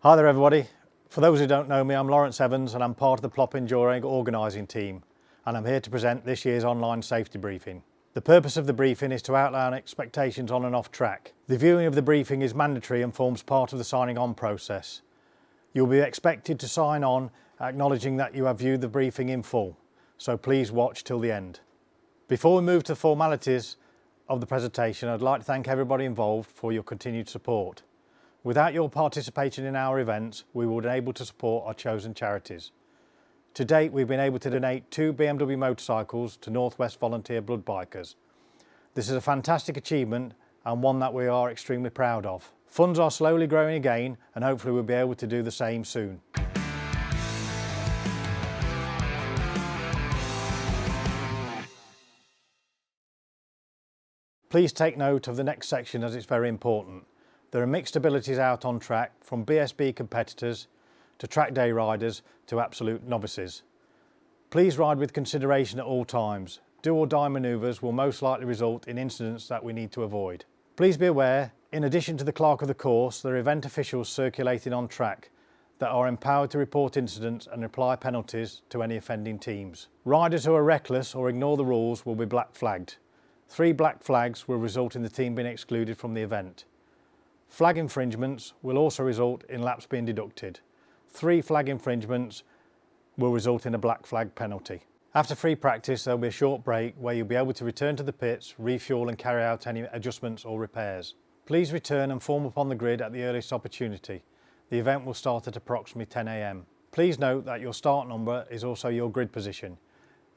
Hi there everybody. For those who don't know me, I'm Lawrence Evans and I'm part of the Plop Enduro organising team, and I'm here to present this year's online safety briefing. The purpose of the briefing is to outline expectations on and off track. The viewing of the briefing is mandatory and forms part of the signing on process. You'll be expected to sign on acknowledging that you have viewed the briefing in full, so please watch till the end. Before we move to the formalities of the presentation, I'd like to thank everybody involved for your continued support. Without your participation in our events, we were unable to support our chosen charities. To date, we've been able to donate 2 BMW motorcycles to Northwest Volunteer Blood Bikers. This is a fantastic achievement and one that we are extremely proud of. Funds are slowly growing again and hopefully we'll be able to do the same soon. Please take note of the next section as it's very important. There are mixed abilities out on track, from BSB competitors to track day riders to absolute novices. Please ride with consideration at all times. Do or die manoeuvres will most likely result in incidents that we need to avoid. Please be aware, in addition to the clerk of the course, there are event officials circulating on track that are empowered to report incidents and apply penalties to any offending teams. Riders who are reckless or ignore the rules will be black flagged. 3 black flags will result in the team being excluded from the event. Flag infringements will also result in laps being deducted. 3 flag infringements will result in a black flag penalty. After free practice, there will be a short break where you'll be able to return to the pits, refuel and carry out any adjustments or repairs. Please return and form up on the grid at the earliest opportunity. The event will start at approximately 10 AM. Please note that your start number is also your grid position.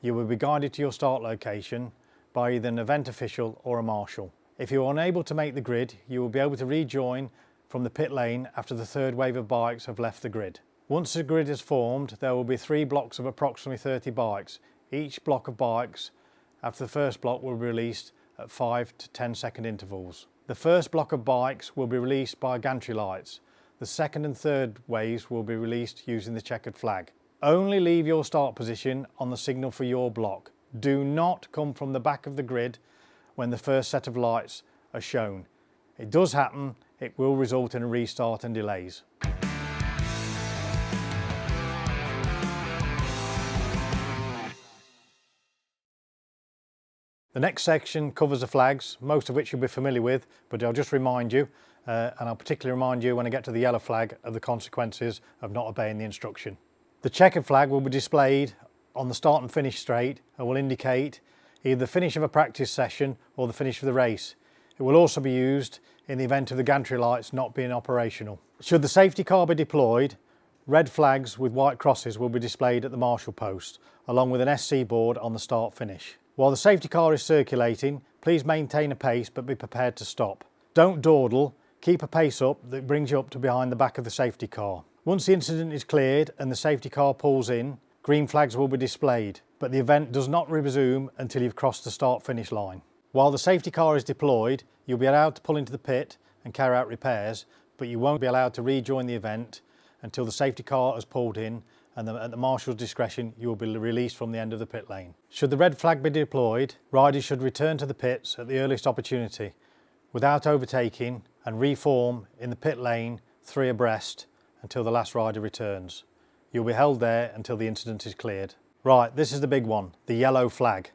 You will be guided to your start location by either an event official or a marshal. If you are unable to make the grid, you will be able to rejoin from the pit lane after the 3rd wave of bikes have left the grid. Once the grid is formed, there will be 3 blocks of approximately 30 bikes. Each block of bikes after the first block will be released at 5 to 10 second intervals. The first block of bikes will be released by gantry lights. The 2nd and 3rd waves will be released using the checkered flag. Only leave your start position on the signal for your block. Do not come from the back of the grid when the first set of lights are shown. It does happen, it will result in a restart and delays. The next section covers the flags, most of which you'll be familiar with, but I'll just remind you, and I'll particularly remind you when I get to the yellow flag of the consequences of not obeying the instruction. The checkered flag will be displayed on the start and finish straight and will indicate either the finish of a practice session or the finish of the race. It will also be used in the event of the gantry lights not being operational. Should the safety car be deployed, red flags with white crosses will be displayed at the marshal post, along with an SC board on the start finish. While the safety car is circulating, please maintain a pace but be prepared to stop. Don't dawdle, keep a pace up that brings you up to behind the back of the safety car. Once the incident is cleared and the safety car pulls in, green flags will be displayed, but the event does not resume until you've crossed the start-finish line. While the safety car is deployed, you'll be allowed to pull into the pit and carry out repairs, but you won't be allowed to rejoin the event until the safety car has pulled in, and at the marshal's discretion you will be released from the end of the pit lane. Should the red flag be deployed, riders should return to the pits at the earliest opportunity without overtaking and reform in the pit lane 3 abreast until the last rider returns. You'll be held there until the incident is cleared. Right, this is the big one, the yellow flag.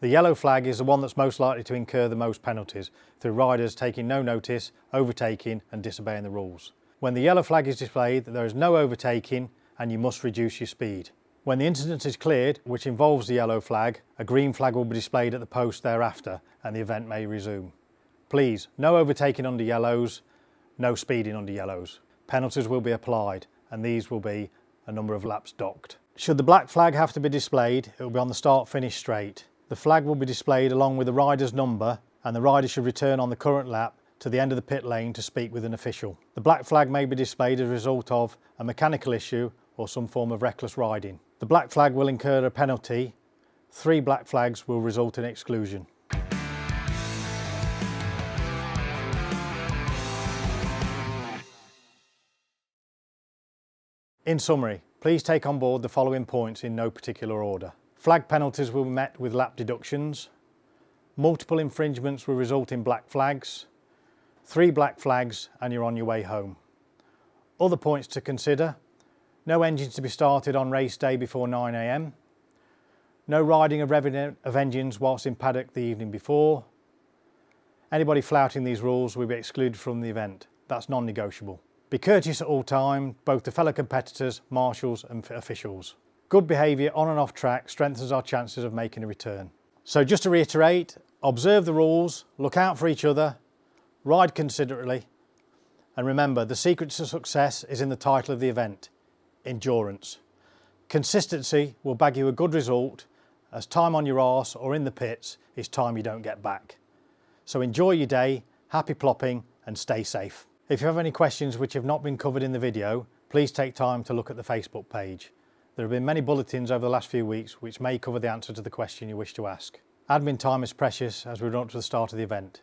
The yellow flag is the one that's most likely to incur the most penalties through riders taking no notice, overtaking and disobeying the rules. When the yellow flag is displayed, there is no overtaking and you must reduce your speed. When the incident is cleared, which involves the yellow flag, a green flag will be displayed at the post thereafter and the event may resume. Please, no overtaking under yellows, no speeding under yellows. Penalties will be applied and these will be a number of laps docked. Should the black flag have to be displayed, it will be on the start-finish straight. The flag will be displayed along with the rider's number and the rider should return on the current lap to the end of the pit lane to speak with an official. The black flag may be displayed as a result of a mechanical issue or some form of reckless riding. The black flag will incur a penalty. 3 black flags will result in exclusion. In summary, please take on board the following points in no particular order. Flag penalties will be met with lap deductions. Multiple infringements will result in black flags. 3 black flags and you're on your way home. Other points to consider: no engines to be started on race day before 9 AM, no riding of revving of engines whilst in paddock the evening before. Anybody flouting these rules will be excluded from the event. That's non-negotiable. Be courteous at all times, both to fellow competitors, marshals and officials. Good behaviour on and off track strengthens our chances of making a return. So just to reiterate, observe the rules, look out for each other, ride considerately, and remember, the secret to success is in the title of the event: endurance. Consistency will bag you a good result, as time on your arse or in the pits is time you don't get back. So enjoy your day, happy plopping and stay safe. If you have any questions which have not been covered in the video, please take time to look at the Facebook page. There have been many bulletins over the last few weeks which may cover the answer to the question you wish to ask. Admin time is precious as we run up to the start of the event,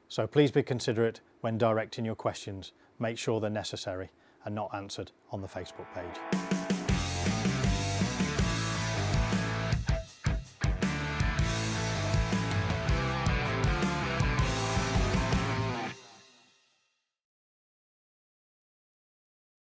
so please be considerate when directing your questions. Make sure they're necessary and not answered on the Facebook page.